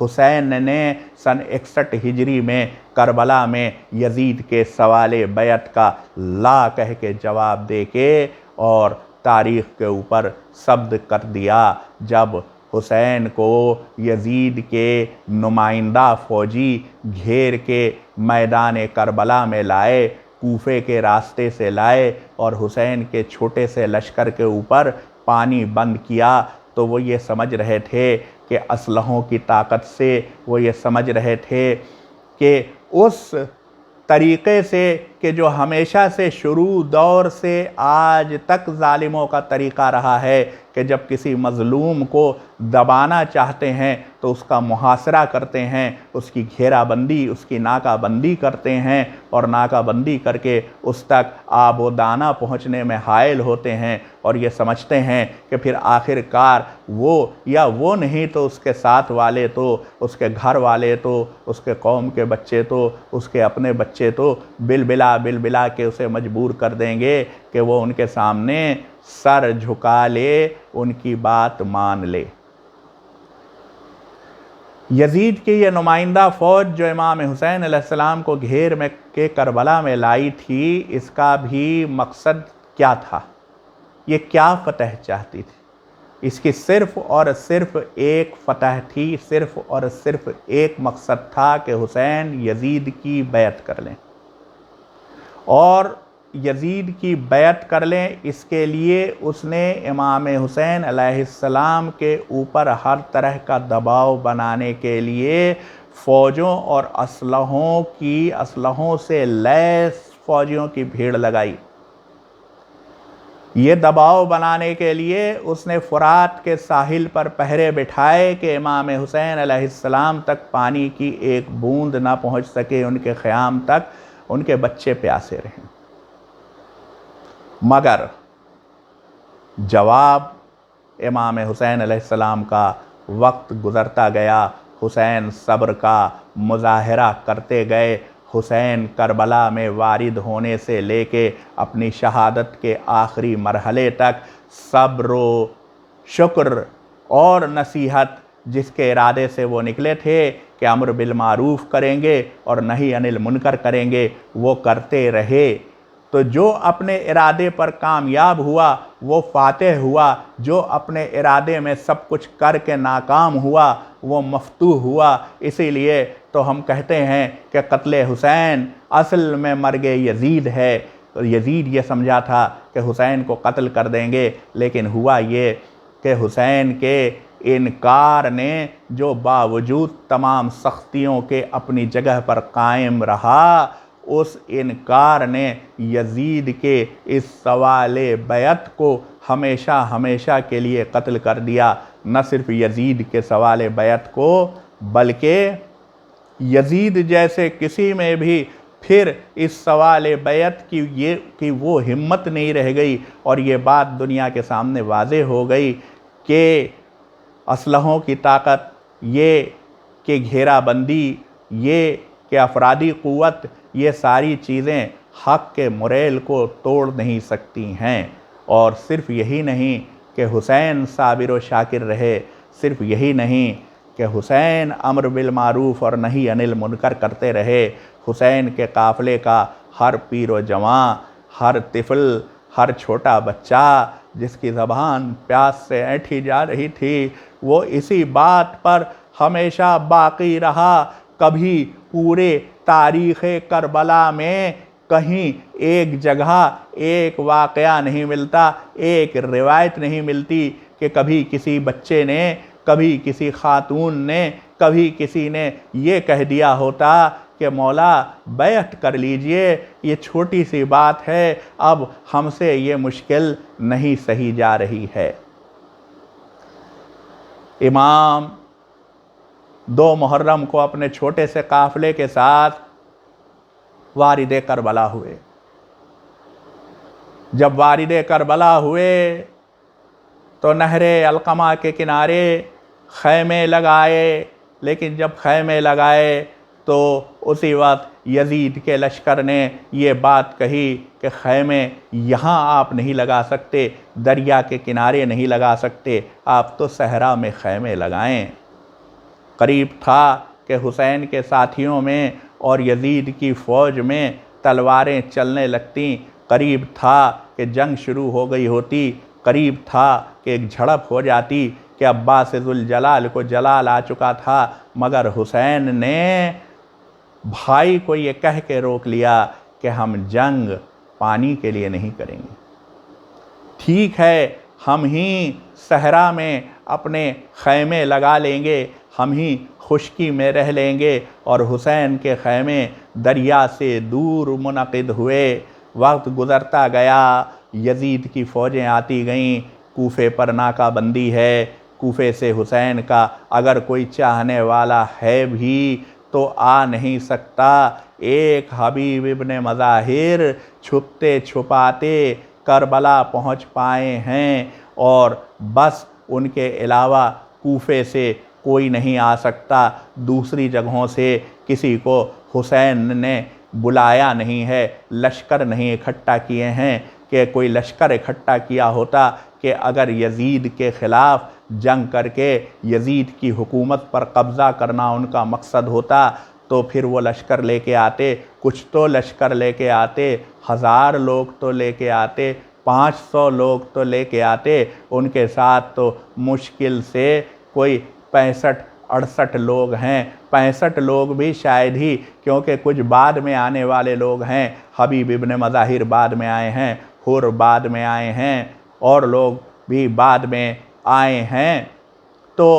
حسین نے سن 61 ہجری میں کربلا میں یزید کے سوال بیعت کا لا کہہ کے جواب دے کے اور تاریخ کے اوپر ثبت کر دیا۔ جب حسین کو یزید کے نمائندہ فوجی گھیر کے میدان کربلا میں لائے، کوفے کے راستے سے لائے اور حسین کے چھوٹے سے لشکر کے اوپر پانی بند کیا، تو وہ یہ سمجھ رہے تھے کہ اسلحوں کی طاقت سے، وہ یہ سمجھ رہے تھے کہ اس طریقے سے کہ جو ہمیشہ سے شروع دور سے آج تک ظالموں کا طریقہ رہا ہے کہ جب کسی مظلوم کو دبانا چاہتے ہیں تو اس کا محاصرہ کرتے ہیں، اس کی گھیرہ بندی، اس کی ناکہ بندی کرتے ہیں اور ناکہ بندی کر کے اس تک آب و دانہ پہنچنے میں حائل ہوتے ہیں، اور یہ سمجھتے ہیں کہ پھر آخر کار وہ یا وہ نہیں تو اس کے ساتھ والے تو، اس کے گھر والے تو، اس کے قوم کے بچے تو، اس کے اپنے بچے تو بلا کے اسے مجبور کر دیں گے کہ وہ ان کے سامنے سر جھکا لے، ان کی بات مان لے۔ یزید کی یہ نمائندہ فوج جو امام حسین علیہ السلام کو گھیر میں کے کربلا میں لائی تھی، اس کا بھی مقصد کیا تھا؟ یہ کیا فتح چاہتی تھی؟ اس کی صرف اور صرف ایک فتح تھی، صرف اور صرف ایک مقصد تھا کہ حسین یزید کی بیعت کر لیں، اور یزید کی بیعت کر لیں۔ اس کے لیے اس نے امام حسین علیہ السلام کے اوپر ہر طرح کا دباؤ بنانے کے لیے فوجوں اور اسلحوں سے لیس فوجیوں کی بھیڑ لگائی۔ یہ دباؤ بنانے کے لیے اس نے فرات کے ساحل پر پہرے بٹھائے کہ امام حسین علیہ السلام تک پانی کی ایک بوند نہ پہنچ سکے، ان کے خیام تک ان کے بچے پیاسے رہیں۔ مگر جواب امام حسین علیہ السلام کا وقت گزرتا گیا، حسین صبر کا مظاہرہ کرتے گئے۔ حسین کربلا میں وارد ہونے سے لے کے اپنی شہادت کے آخری مرحلے تک صبر و شکر اور نصیحت، جس کے ارادے سے وہ نکلے تھے کہ امر بالمعروف کریں گے اور نہی عن المنکر کریں گے، وہ کرتے رہے۔ تو جو اپنے ارادے پر کامیاب ہوا وہ فاتح ہوا، جو اپنے ارادے میں سب کچھ کر کے ناکام ہوا وہ مفتوح ہوا۔ اسی لیے تو ہم کہتے ہیں کہ قتل حسین اصل میں مرگ یزید ہے۔ یزید یہ سمجھا تھا کہ حسین کو قتل کر دیں گے، لیکن ہوا یہ کہ حسین کے انکار نے جو باوجود تمام سختیوں کے اپنی جگہ پر قائم رہا، اس انکار نے یزید کے اس سوال بیعت کو ہمیشہ کے لیے قتل کر دیا۔ نہ صرف یزید کے سوال بیعت کو، بلکہ یزید جیسے کسی میں بھی پھر اس سوال بیعت کی وہ ہمت نہیں رہ گئی، اور یہ بات دنیا کے سامنے واضح ہو گئی کہ اسلحوں کی طاقت، یہ کہ گھیرہ بندی، یہ کہ افرادی قوت، یہ ساری چیزیں حق کے مریل کو توڑ نہیں سکتی ہیں۔ اور صرف یہی نہیں کہ حسین صابر و شاکر رہے، صرف یہی نہیں کہ حسین امر بالمعروف اور نہی عن المنکر کرتے رہے، حسین کے قافلے کا ہر پیر و جوان، ہر طفل، ہر چھوٹا بچہ جس کی زبان پیاس سے اینٹھی جا رہی تھی، وہ اسی بات پر ہمیشہ باقی رہا۔ کبھی پورے تاریخ کربلا میں کہیں ایک جگہ ایک واقعہ نہیں ملتا، ایک روایت نہیں ملتی کہ کبھی کسی بچے نے، کبھی کسی خاتون نے، کبھی کسی نے یہ کہہ دیا ہوتا کہ مولا بیعت کر لیجئے، یہ چھوٹی سی بات ہے، اب ہم سے یہ مشکل نہیں سہی جا رہی ہے۔ امام 2 محرم کو اپنے چھوٹے سے قافلے کے ساتھ وارد کربلا ہوئے۔ جب وارد کربلا ہوئے تو نہر علقمہ کے کنارے خیمے لگائے، لیکن جب خیمے لگائے تو اسی وقت یزید کے لشکر نے یہ بات کہی کہ خیمے یہاں آپ نہیں لگا سکتے، دریا کے کنارے نہیں لگا سکتے، آپ تو صحرا میں خیمے لگائیں۔ قریب تھا کہ حسین کے ساتھیوں میں اور یزید کی فوج میں تلواریں چلنے لگتیں، قریب تھا کہ جنگ شروع ہو گئی ہوتی، قریب تھا کہ ایک جھڑپ ہو جاتی، کہ عباس ذوالجلال کو جلال آ چکا تھا، مگر حسین نے بھائی کو یہ کہہ کے روک لیا کہ ہم جنگ پانی کے لیے نہیں کریں گے۔ ٹھیک ہے، ہم ہی صحرا میں اپنے خیمے لگا لیں گے، ہم ہی خشکی میں رہ لیں گے، اور حسین کے خیمے دریا سے دور منعقد ہوئے۔ وقت گزرتا گیا، یزید کی فوجیں آتی گئیں، کوفے پر ناکہ بندی ہے، کوفے سے حسین کا اگر کوئی چاہنے والا ہے بھی تو آ نہیں سکتا۔ ایک حبیب ابن مظاہر چھپتے چھپاتے کربلا پہنچ پائے ہیں، اور بس ان کے علاوہ کوفے سے کوئی نہیں آ سکتا، دوسری جگہوں سے کسی کو حسین نے بلایا نہیں ہے، لشکر نہیں اکٹھا کیے ہیں کہ کوئی لشکر اکٹھا کیا ہوتا کہ اگر یزید کے خلاف جنگ کر کے یزید کی حکومت پر قبضہ کرنا ان کا مقصد ہوتا تو پھر وہ لشکر لے کے آتے، کچھ تو لشکر لے کے آتے، 1000 لوگ تو لے کے آتے، 500 لوگ تو لے کے آتے، ان کے ساتھ تو مشکل سے کوئی 65-68 لوگ ہیں، 65 لوگ بھی شاید ہی، کیونکہ کچھ بعد میں آنے والے لوگ ہیں، حبیب ابن مظاہر بعد میں آئے ہیں، حر بعد میں آئے ہیں، اور لوگ بھی بعد میں آئے ہیں۔ تو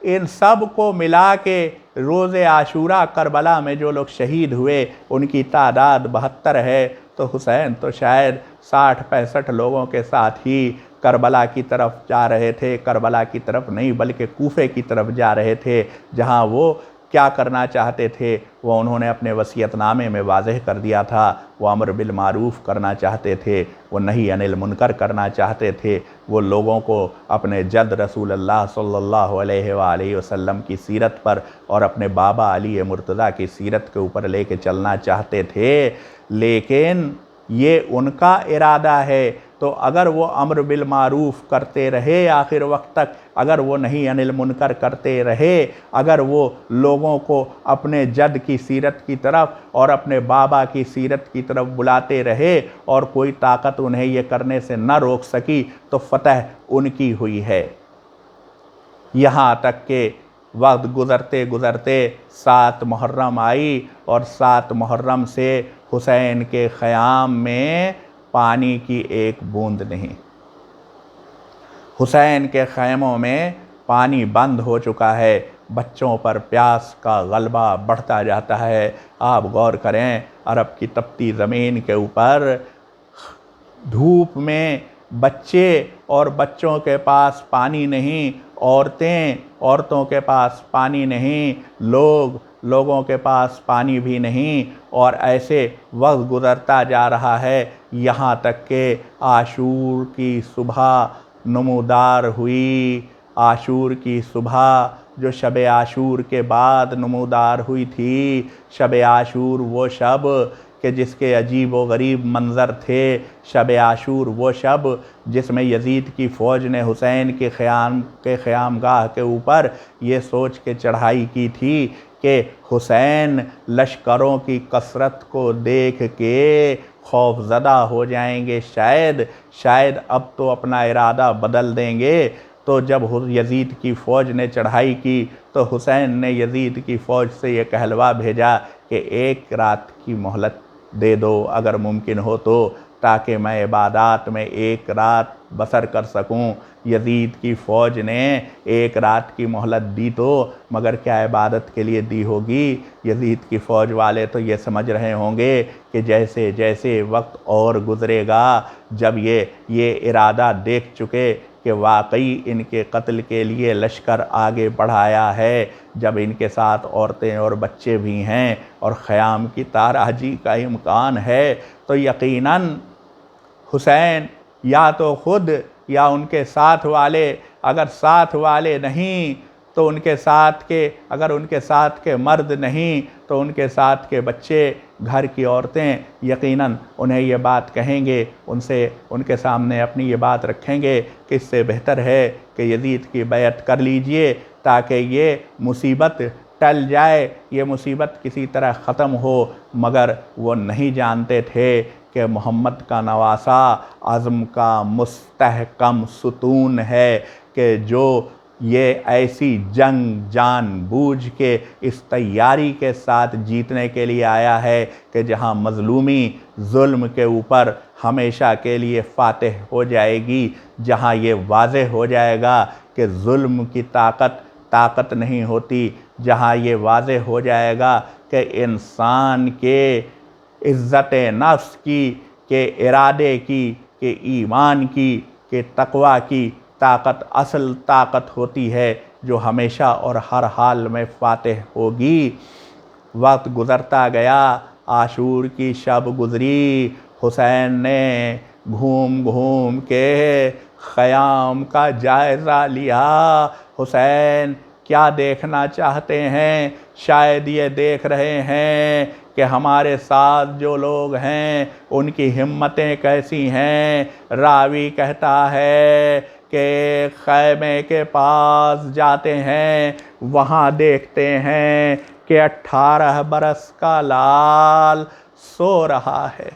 ان سب کو ملا کے روز عاشوراء کربلا میں جو لوگ شہید ہوئے ان کی تعداد 72 ہے، تو حسین تو شاید 60-65 لوگوں کے ساتھ ہی کربلا کی طرف جا رہے تھے، کربلا کی طرف نہیں بلکہ کوفے کی طرف جا رہے تھے، جہاں وہ کیا کرنا چاہتے تھے وہ انہوں نے اپنے وصیت نامے میں واضح کر دیا تھا۔ وہ امر بالمعروف کرنا چاہتے تھے، وہ نہی عن المنکر کرنا چاہتے تھے، وہ لوگوں کو اپنے جد رسول اللہ صلی اللہ علیہ وآلہ وسلم کی سیرت پر اور اپنے بابا علی مرتضیٰ کی سیرت کے اوپر لے کے چلنا چاہتے تھے، لیکن یہ ان کا ارادہ ہے۔ تو اگر وہ امر بالمعروف کرتے رہے آخر وقت تک، اگر وہ نہی عن المنکر کرتے رہے، اگر وہ لوگوں کو اپنے جد کی سیرت کی طرف اور اپنے بابا کی سیرت کی طرف بلاتے رہے اور کوئی طاقت انہیں یہ کرنے سے نہ روک سکی، تو فتح ان کی ہوئی ہے۔ یہاں تک کہ وقت گزرتے گزرتے 7 محرم آئی، اور 7 محرم سے حسین کے خیام میں پانی کی ایک بوند نہیں۔ حسین کے خیموں میں پانی بند ہو چکا ہے، بچوں پر پیاس کا غلبہ بڑھتا جاتا ہے۔ آپ غور کریں، عرب کی تپتی زمین کے اوپر دھوپ میں بچے، اور بچوں کے پاس پانی نہیں، عورتوں کے پاس پانی نہیں، لوگوں کے پاس پانی بھی نہیں، اور ایسے وقت گزرتا جا رہا ہے، یہاں تک کہ عاشور کی صبح نمودار ہوئی۔ عاشور کی صبح جو شب عاشور کے بعد نمودار ہوئی تھی، شب عاشور وہ شب کہ جس کے عجیب و غریب منظر تھے، شب عاشور وہ شب جس میں یزید کی فوج نے حسین کے خیام گاہ کے اوپر یہ سوچ کے چڑھائی کی تھی کہ حسین لشکروں کی کثرت کو دیکھ کے خوف زدہ ہو جائیں گے، شاید اب تو اپنا ارادہ بدل دیں گے۔ تو جب یزید کی فوج نے چڑھائی کی تو حسین نے یزید کی فوج سے یہ کہلوا بھیجا کہ 1 رات کی مہلت دے دو اگر ممکن ہو تو، تاکہ میں عبادات میں 1 رات بسر کر سکوں۔ یزید کی فوج نے 1 رات کی مہلت دی تو مگر کیا عبادت کے لیے دی ہوگی؟ یزید کی فوج والے تو یہ سمجھ رہے ہوں گے کہ جیسے جیسے وقت اور گزرے گا، جب یہ ارادہ دیکھ چکے کہ واقعی ان کے قتل کے لیے لشکر آگے بڑھایا ہے، جب ان کے ساتھ عورتیں اور بچے بھی ہیں اور خیام کی تاراجی کا امکان ہے، تو یقیناً حسین یا تو خود یا ان کے ساتھ والے، اگر ساتھ والے نہیں تو اگر ان کے ساتھ کے مرد نہیں تو ان کے ساتھ کے بچے، گھر کی عورتیں یقیناً انہیں یہ بات کہیں گے، ان کے سامنے اپنی یہ بات رکھیں گے کہ اس سے بہتر ہے کہ یزید کی بیعت کر لیجئے تاکہ یہ مصیبت ٹل جائے، یہ مصیبت کسی طرح ختم ہو، مگر وہ نہیں جانتے تھے کہ محمد کا نواسہ عزم کا مستحکم ستون ہے کہ جو یہ ایسی جنگ جان بوجھ کے اس تیاری کے ساتھ جیتنے کے لیے آیا ہے کہ جہاں مظلومی ظلم کے اوپر ہمیشہ کے لیے فاتح ہو جائے گی، جہاں یہ واضح ہو جائے گا کہ ظلم کی طاقت نہیں ہوتی، جہاں یہ واضح ہو جائے گا کہ انسان کے عزت نفس کی، کہ ارادے کی، کہ ایمان کی، کہ تقوی کی طاقت اصل طاقت ہوتی ہے جو ہمیشہ اور ہر حال میں فاتح ہوگی۔ وقت گزرتا گیا، عاشور کی شب گزری، حسین نے گھوم گھوم کے خیام کا جائزہ لیا۔ حسین کیا دیکھنا چاہتے ہیں؟ شاید یہ دیکھ رہے ہیں کہ ہمارے ساتھ جو لوگ ہیں ان کی ہمتیں کیسی ہیں۔ راوی کہتا ہے کہ خیمے کے پاس جاتے ہیں، وہاں دیکھتے ہیں کہ 18 برس کا لال سو رہا ہے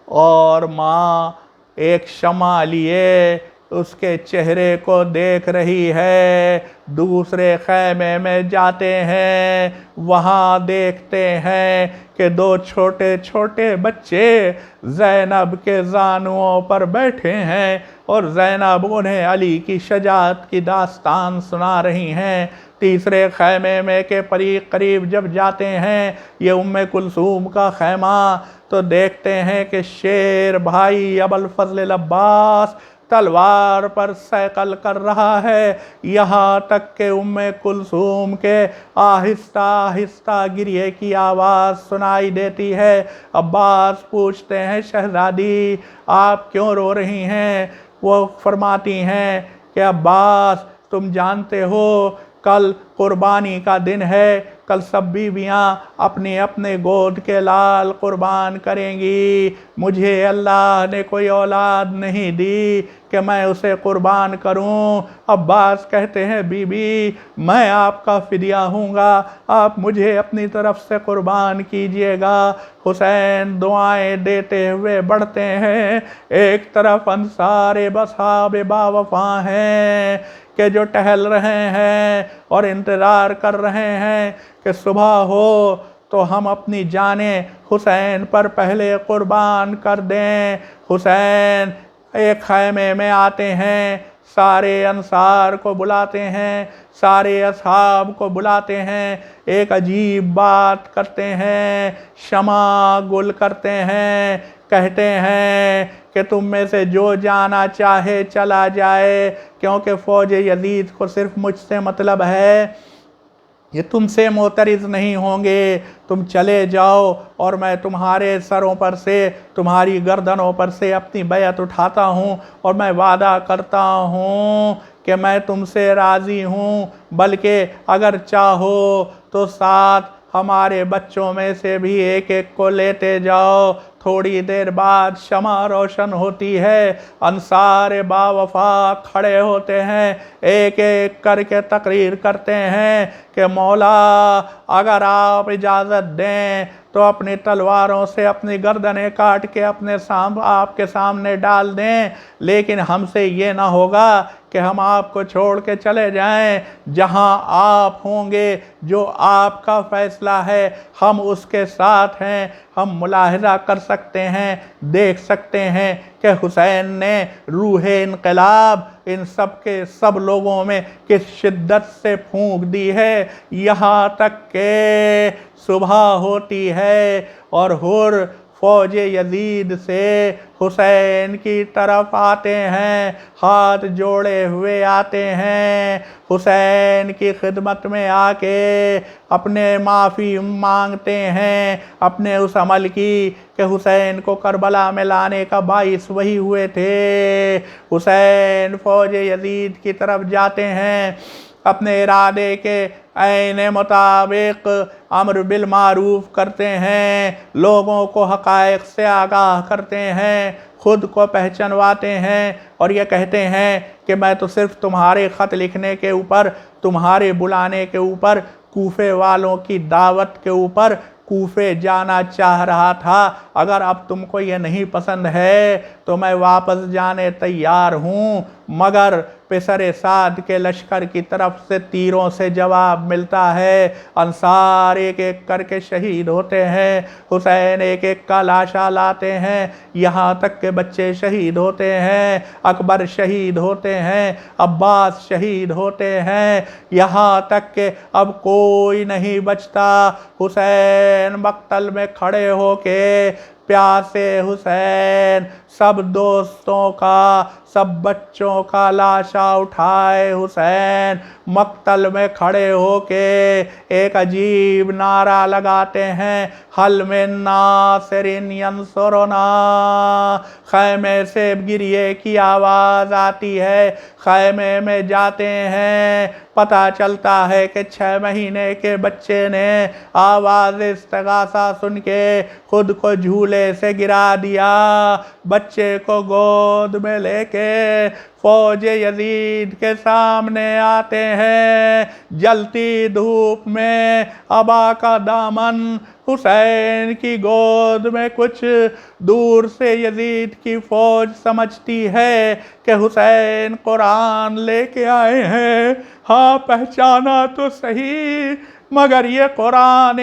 اور ماں ایک شمع لیے اس کے چہرے کو دیکھ رہی ہے۔ دوسرے خیمے میں جاتے ہیں، وہاں دیکھتے ہیں کہ 2 چھوٹے چھوٹے بچے زینب کے زانوؤں پر بیٹھے ہیں اور زینب انہیں علی کی شجاعت کی داستان سنا رہی ہیں۔ تیسرے خیمے میں کے قریب جب جاتے ہیں، یہ ام کلثوم کا خیمہ، تو دیکھتے ہیں کہ شیر بھائی ابوالفضل العباس تلوار پر سیقل کر رہا ہے، یہاں تک کہ ام کلثوم کے آہستہ آہستہ گریے کی آواز سنائی دیتی ہے۔ عباس پوچھتے ہیں شہزادی آپ کیوں رو رہی ہیں؟ وہ فرماتی ہیں کہ عباس تم جانتے ہو کل قربانی کا دن ہے، کل سب بیویاں اپنے اپنے گود کے لال قربان کریں گی، مجھے اللہ نے کوئی اولاد نہیں دی کہ میں اسے قربان کروں۔ عباس کہتے ہیں بی بی میں آپ کا فدیہ ہوں گا، آپ مجھے اپنی طرف سے قربان کیجئے گا۔ حسین دعائیں دیتے ہوئے بڑھتے ہیں، ایک طرف انصار بصحاب باوفا ہیں کہ جو ٹہل رہے ہیں اور انتظار کر رہے ہیں کہ صبح ہو تو ہم اپنی جانیں حسین پر پہلے قربان کر دیں۔ حسین ایک خیمے میں آتے ہیں، سارے انصار کو بلاتے ہیں، سارے اصحاب کو بلاتے ہیں، ایک عجیب بات کرتے ہیں، شمع گل کرتے ہیں، کہتے ہیں کہ تم میں سے جو جانا چاہے چلا جائے، کیونکہ فوج یزید کو صرف مجھ سے مطلب ہے، یہ تم سے معترض نہیں ہوں گے، تم چلے جاؤ اور میں تمہارے سروں پر سے، تمہاری گردنوں پر سے اپنی بیعت اٹھاتا ہوں اور میں وعدہ کرتا ہوں کہ میں تم سے راضی ہوں، بلکہ اگر چاہو تو ساتھ ہمارے بچوں میں سے بھی ایک ایک کو لیتے جاؤ۔ تھوڑی دیر بعد شمع روشن ہوتی ہے، انصار باوفا کھڑے ہوتے ہیں، ایک ایک کر کے تقریر کرتے ہیں کہ مولا اگر آپ اجازت دیں تو اپنی تلواروں سے اپنی گردنیں کاٹ کے آپ کے سامنے ڈال دیں، لیکن ہم سے یہ نہ ہوگا کہ ہم آپ کو چھوڑ کے چلے جائیں، جہاں آپ ہوں گے جو آپ کا فیصلہ ہے ہم اس کے ساتھ ہیں۔ ہم ملاحظہ کر سکتے ہیں، دیکھ سکتے ہیں کہ حسین نے روح انقلاب ان سب کے سب لوگوں میں کس شدت سے پھونک دی ہے، یہاں تک کہ صبح ہوتی ہے اور حر فوج یزید سے حسین کی طرف آتے ہیں، ہاتھ جوڑے ہوئے آتے ہیں، حسین کی خدمت میں آ کے اپنے معافی مانگتے ہیں اپنے اس عمل کی کہ حسین کو کربلا میں لانے کا باعث وہی ہوئے تھے۔ حسین فوج یزید کی طرف جاتے ہیں، اپنے ارادے کے عین مطابق امر بالمعروف کرتے ہیں، لوگوں کو حقائق سے آگاہ کرتے ہیں، خود کو پہچنواتے ہیں، اور یہ کہتے ہیں کہ میں تو صرف تمہارے خط لکھنے کے اوپر، تمہارے بلانے کے اوپر، کوفے والوں کی دعوت کے اوپر کوفے جانا چاہ رہا تھا۔ اگر اب تم کو یہ نہیں پسند ہے تو میں واپس جانے تیار ہوں۔ مگر پسر سعد کے لشکر کی طرف سے تیروں سے جواب ملتا ہے، انصار ایک ایک کر کے شہید ہوتے ہیں، حسین ایک ایک کا لاشا لاتے ہیں، یہاں تک کہ بچے شہید ہوتے ہیں، اکبر شہید ہوتے ہیں، عباس شہید ہوتے ہیں، یہاں تک کہ اب کوئی نہیں بچتا۔ حسین مقتل میں کھڑے ہو کے پیاسے حسین سب دوستوں کا، سب بچوں کا لاشا اٹھائے حسین مقتل میں کھڑے ہو کے ایک عجیب نعرہ لگاتے ہیں، حل من ناصر ینصرنا۔ خیمے سے گریے کی آواز آتی ہے، خیمے میں جاتے ہیں، پتہ چلتا ہے کہ 6 مہینے کے بچے نے آواز استغاثہ سن کے خود کو جھولے سے گرا دیا۔ بچے کو گود میں لے کے فوج یزید کے سامنے آتے ہیں، جلتی دھوپ میں عبا کا دامن حسین کی گود میں، کچھ دور سے یزید کی فوج سمجھتی ہے کہ حسین قرآن لے کے آئے ہیں۔ ہاں پہچانا تو صحیح، مگر یہ قرآن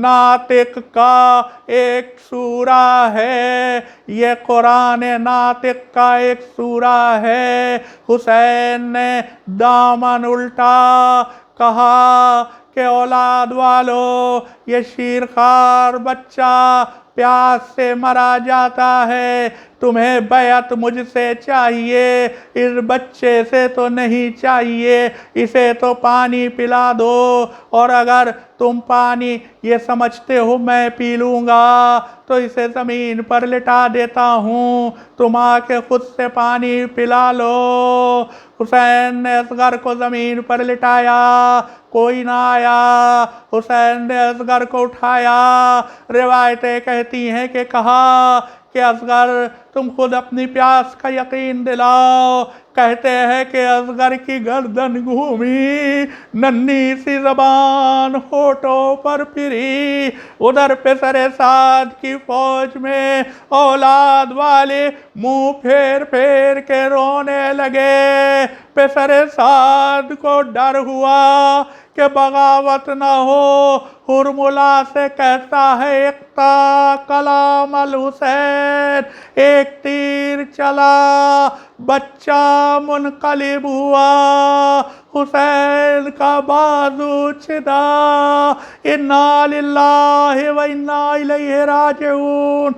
ناطق کا ایک سورہ ہے، یہ قرآن ناطق کا ایک سورہ ہے۔ حسین نے دامن الٹا، کہا کہ اولاد والو، یہ شیرخوار بچہ پیاس سے مرا جاتا ہے، تمہیں بیعت مجھ سے چاہیے، اس بچے سے تو نہیں چاہیے، اسے تو پانی پلا دو، اور اگر تم پانی یہ سمجھتے ہو میں پی لوں گا تو اسے زمین پر لٹا دیتا ہوں، تم آ کے خود سے پانی پلا لو۔ حسین نے اصغر کو زمین پر لٹایا، کوئی نہ آیا، حسین نے اصغر کو اٹھایا، روایتیں کہتی ہیں کہ کہا کہ اصغر تم خود اپنی پیاس کا یقین دلاؤ۔ کہتے ہیں کہ اصغر کی گردن گھومی، ننھی سی زبان ہونٹوں پر پھری، ادھر پسر سعد کی فوج میں اولاد والے منہ پھیر پھیر کے رونے لگے۔ پسر سعد کو ڈر ہوا کہ بغاوت نہ ہو، ہرملا سے کہتا ہے اقطع کلام الحسین، ایک تیر چلا، بچہ منقلب ہوا، حسین کا بازو چھدا، انا للہ و انا الیہ راجعون۔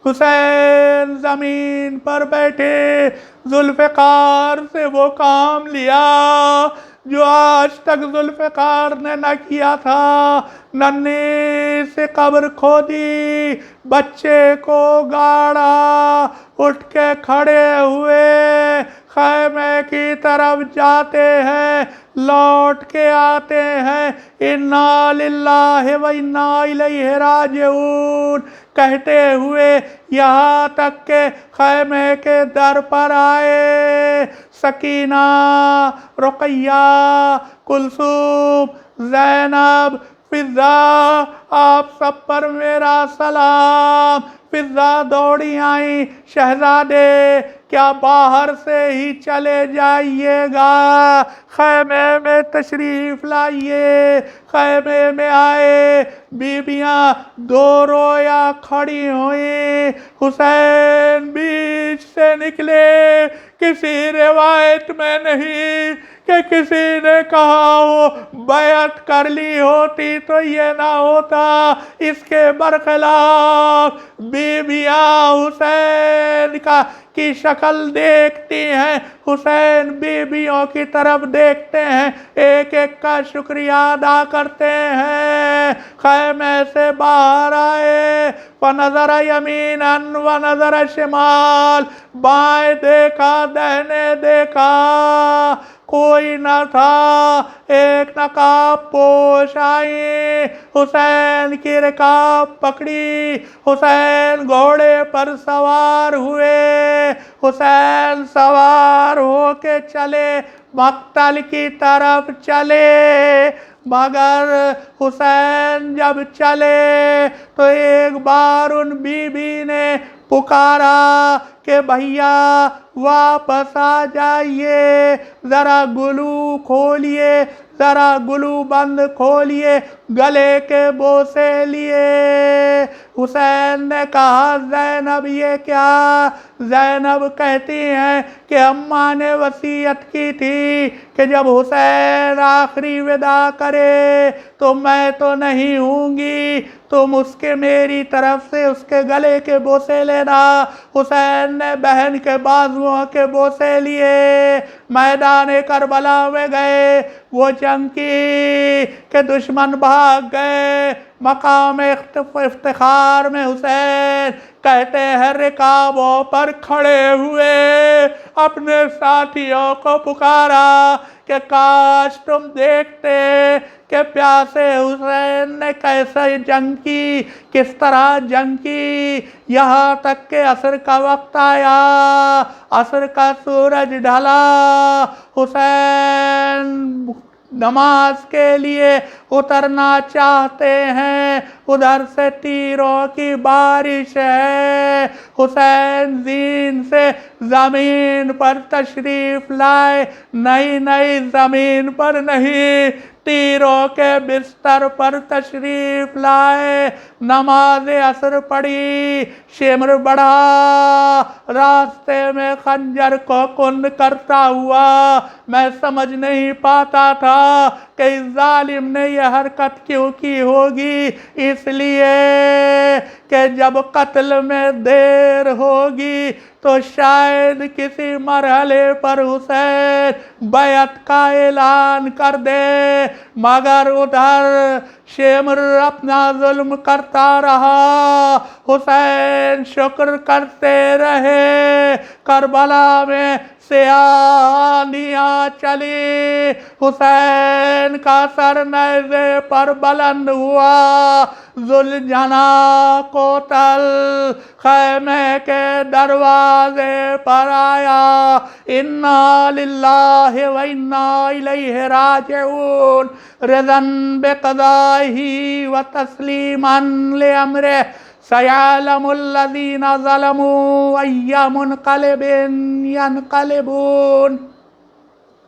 حسین زمین پر بیٹھے، ذوالفقار سے وہ کام لیا جو آج تک ذوالفقار نے نہ کیا تھا، ننھی سے قبر کھودی، بچے کو گاڑا، اٹھ کے کھڑے ہوئے، خیمے کی طرف جاتے ہیں، لوٹ کے آتے ہیں، انا للہ و انا الیہ راجعون کہتے ہوئے، یہاں تک کہ خیمے کے در پر آئے۔ سکینہ، رقیہ، کلثوم، زینب، فضہ، آپ سب پر میرا سلام۔ فضہ دوڑی آئیں، شہزادے کیا باہر سے ہی چلے جائیے گا، خیمے میں تشریف لائیے۔ خیمے میں آئے، بیبیاں دو رویا کھڑی ہوئیں، حسین بیچ سے نکلے۔ کسی روایت میں نہیں کہ کسی نے کہا ہو بیعت کر لی ہوتی تو یہ نہ ہوتا، اس کے برخلاف بیبیاں حسین کی شکل دیکھتی ہیں، حسین بیبیوں کی طرف دیکھتے ہیں، ایک ایک کا شکریہ ادا کرتے ہیں۔ خیمے سے باہر آئے، فنظر یمینا ونظر شمال، بائیں دیکھا دہنے دیکھا، کوئی نہ تھا، ایک نقاب پوش آئی، حسین کی رکاب پکڑی، حسین گھوڑے پر سوار ہوئے، حسین سوار ہو کے چلے، مقتل کی طرف چلے، مگر حسین جب چلے تو ایک بار ان بی بی نے پکارا کہ بھیا واپس آ جائیے، ذرا گلو کھولیے، ذرا گلو بند کھولیے، گلے کے بوسے لیے۔ حسین نے کہا زینب یہ کیا؟ زینب کہتی ہیں کہ اماں نے وصیت کی تھی کہ جب حسین آخری وداع کرے تو میں تو نہیں ہوں گی، تم اس کے میری طرف سے اس کے گلے کے بوسے لینا۔ حسین نے بہن کے بازوؤں کے بوسے لیے، میدان کربلا میں گئے، وہ جنگ کی کہ دشمن بھاگ گئے، مقام افتخار میں حسین کہتے ہیں رکابوں پر کھڑے ہوئے اپنے ساتھیوں کو پکارا کہ کاش تم دیکھتے کہ پیاسے حسین نے کیسے جنگ کی، کس طرح جنگ کی، یہاں تک کہ عصر کا وقت آیا، عصر کا سورج ڈھلا، حسین نماز کے لیے اترنا چاہتے ہیں، ادھر سے تیروں کی بارش ہے، حسین زین سے زمین پر تشریف لائے، نئی زمین پر نہیں، تیروں کے بستر پر تشریف لائے، نماز عصر پڑھی، شمر بڑھا، راستے میں خنجر کو کند کرتا ہوا، میں سمجھ نہیں پاتا تھا کہ اس ظالم نے یہ حرکت کیوں کی ہوگی، اس لیے کہ جب قتل میں دیر ہوگی تو شاید کسی مرحلے پر حسین بیعت کا اعلان کر دے، مگر ادھر شمر اپنا ظلم کرتا رہا، حسین شکر کرتے رہے، کربلا میں سیاہ آندیاں چلی، حسین کا سر نیزے پر بلند ہوا، ذوالجناح کوتل خیمے کے دروازے پر آیا، انا للہ و انا الیہ راجعون، رضا بقضائہ و تسلیما لامرہ، سیعلم الذین ظلموا ای منقلب ینقلبون۔